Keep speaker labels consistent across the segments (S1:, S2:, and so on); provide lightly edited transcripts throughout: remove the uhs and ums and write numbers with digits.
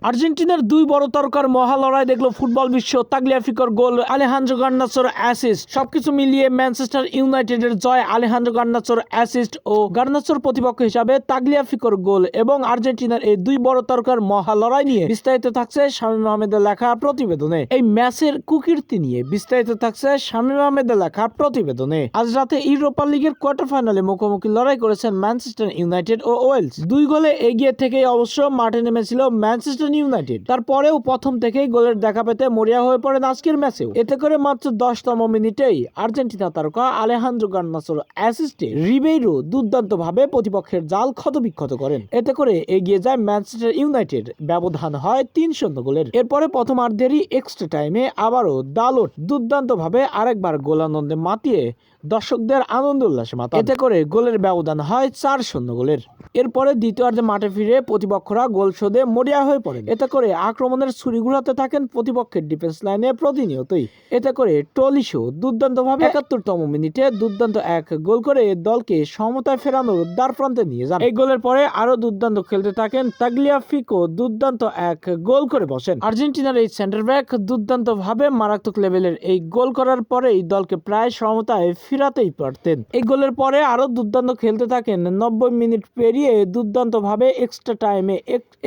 S1: আর্জেন্টিনার দুই বড় তারকার মহা লড়াই দেখলো ফুটবল বিশ্ব। তাগলিয়াফিকোর গোল, আলেহান্দ্রো গার্নাচোর অ্যাসিস্ট, সবকিছু মিলিয়ে ম্যানচেস্টার ইউনাইটেডের জয়। আলেহান্দ্রো গার্নাচোর অ্যাসিস্ট ও গার্নাচোর প্রতিপক্ষ হিসাবে তাগলিয়াফিকোর গোল এবং আর্জেন্টিনার এই দুই বড় তারকার মহা লড়াই নিয়ে বিস্তারিত থাকছে শামীম আহমেদের লেখা প্রতিবেদনে। এই ম্যাচের কুকীর্তি নিয়ে বিস্তারিত থাকছে শামীম আহমেদের লেখা প্রতিবেদনে। আজ রাতে ইউরোপা লিগের কোয়ার্টার ফাইনালে মুখোমুখি লড়াই করেছেন ম্যানচেস্টার ইউনাইটেড ও ওয়েলস। দুই গোলে এগিয়ে থেকেই অবশ্য মাঠে নেমেছিল ম্যানচেস্টার ইউনাইটেড। তারপরেও প্রথম থেকেই গোলের দেখা পেতে মরিয়া হয়ে পড়েন আজকের ম্যাচেও। এতে করে মাত্র 10তম মিনিটেই আর্জেন্টিনা তারকা আলেহান্দ্রো গার্নাচোর অ্যাসিস্টে রিবেইরো দুর্দান্তভাবে প্রতিপক্ষের জাল ক্ষতবিক্ষত করেন। এতে করে এগিয়ে যায় ম্যানচেস্টার ইউনাইটেড, ব্যবধান হয় 3-0 গোলের। এরপরে প্রথমার্ধেরই এক্সট্রা টাইমে আবারও দালোট দুর্দান্তভাবে আরেকবার গোলানন্দে মাতিয়ে দর্শকদের আনন্দ উল্লাসে মাতান। এতে করে গোলের ব্যবধান হয় 4-0 গোলের। এরপরে দ্বিতীয়ার্ধে মাঠে ফিরে প্রতিপক্ষরা গোল শোধে মরিয়া হয়ে পড়েন। এতে করে আক্রমণের ছুরি ঘুরাতে থাকেন প্রতিপক্ষের ডিফেন্স লাইনে প্রতিনিয়তই। এতে করে টলিশো দুর্দান্তভাবে 71তম মিনিটে দুর্দান্ত এক গোল করে দলকে সমতায় ফেরানোর দ্বারপ্রান্তে নিয়ে যান। এই গোলের পরে আরো দুর্দান্ত খেলতে থাকেন তাগলিয়াফিকো, দুর্দান্ত এক গোল করে বসেন। আর্জেন্টিনার এই সেন্টার ব্যাক দুর্দান্ত ভাবে মারাত্মক লেভেলের এই গোল করার পরেই দলকে প্রায় সমতায় ফিরাতেই পারতেন। এই গোলের পরে আরো দুর্দান্ত খেলতে থাকেন 90 মিনিট পেরিয়ে দুর্দান্ত ভাবে এক্সট্রা টাইমে।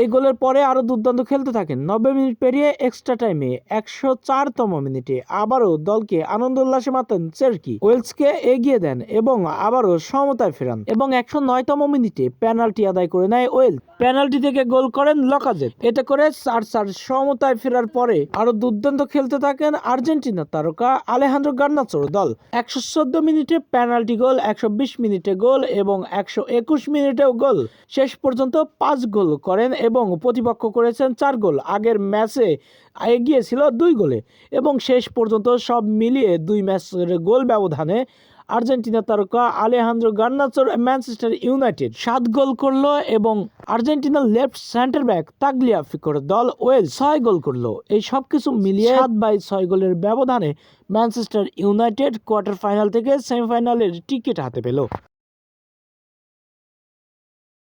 S1: এই গোলের পরে আরো দুর্দান্ত খেলতে থাকেন 90 মিনিট পেরিয়ে এক্সট্রা টাইমে 104তম মিনিটে আবারও দলকে আনন্দ উল্লাসে মাতেন চেরকি, ওয়েলসকে এগিয়ে দেন এবং আবারও সমতায় ফেরান এবং 109তম মিনিটে পেনাল্টি আদায় করে নেয় ওয়েলস। পেনাল্টি থেকে গোল করেন লকাজেট। এতে করে 4-4 সমতায় ফেরার পরে আরো দুর্দান্ত খেলতে থাকেন আর্জেন্টিনা তারকা আলেহান্দ্রো গার্নাচোর দল। 114 মিনিটে পেনাল্টি গোল, 120 মিনিটে গোল এবং 121 মিনিটেও গোল। শেষ পর্যন্ত 5 গোল করেন এবং প্রতিপক্ষ করেছেন 4 গোল। আগের ম্যাচে এগিয়েছিল 2 গোলে এবং শেষ পর্যন্ত সব মিলিয়ে 2 ম্যাচের গোল ব্যবধানে আর্জেন্টিনা তারকা আলেহান্দ্রো গার্নাচোর ম্যানচেস্টার ইউনাইটেড 7 গোল করলো এবং আর্জেন্টিনার লেফট সেন্টার ব্যাক তাগলিয়াফিকোর দল ওয়েলস 6 গোল করলো। এই সবকিছু মিলিয়ে 7/6 গোলের ব্যবধানে ম্যানচেস্টার ইউনাইটেড কোয়ার্টার ফাইনাল থেকে সেমিফাইনালের টিকিট হাতে পেল।